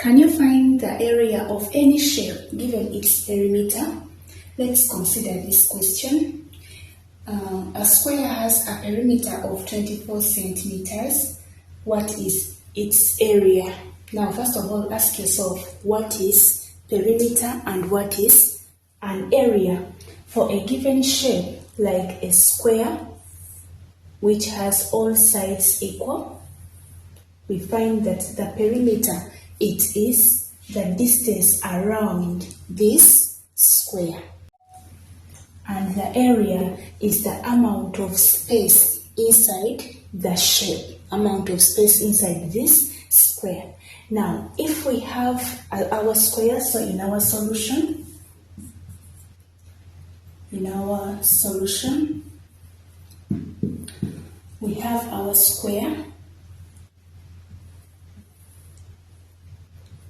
Can you find the area of any shape given its perimeter? Let's consider this question. A square has a perimeter of 24 centimeters. What is its area? Now, first of all, ask yourself, what is perimeter and what is an area? For a given shape, like a square, which has all sides equal, we find that the perimeter, it is the distance around this square. And the area is the amount of space inside the shape, amount of space inside this square. Now, if we have our square, so in our solution, we have our square.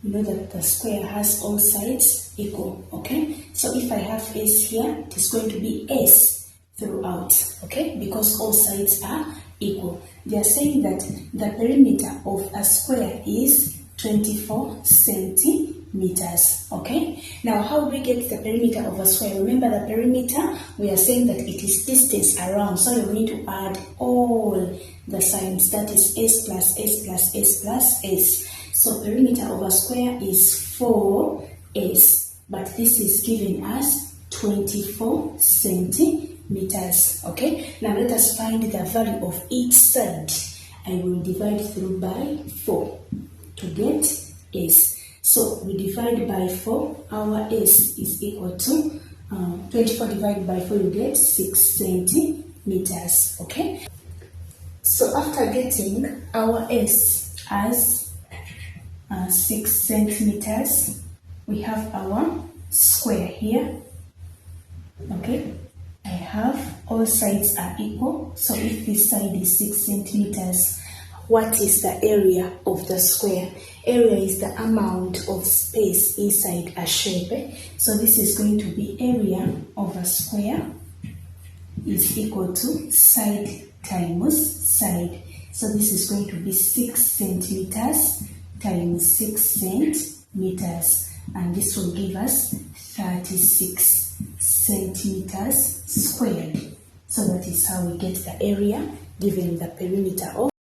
You know that the square has all sides equal, okay? So if I have S here, it is going to be S throughout, okay? Because all sides are equal. They are saying that the perimeter of a square is 24 centimeters, okay? Now, how do we get the perimeter of a square? Remember the perimeter, we are saying that it is distance around, so you need to add all the signs, that is S plus S plus S plus S. So perimeter of a square is 4S, but this is giving us 24 centimeters, okay? Now let us find the value of each side. I will divide through by 4 to get S. So we divide by 4, our S is equal to 24 divided by 4, you get 6 centimeters, okay? So after getting our S as 6 centimeters, we have our square here, okay? I have all sides are equal, so if this side is 6 centimeters, what is the area of the square? Area is the amount of space inside a shape. So this is going to be area of a square is equal to side times side. So this is going to be 6 centimeters times 6 centimeters, and this will give us 36 centimeters squared. So that is how we get the area given the perimeter of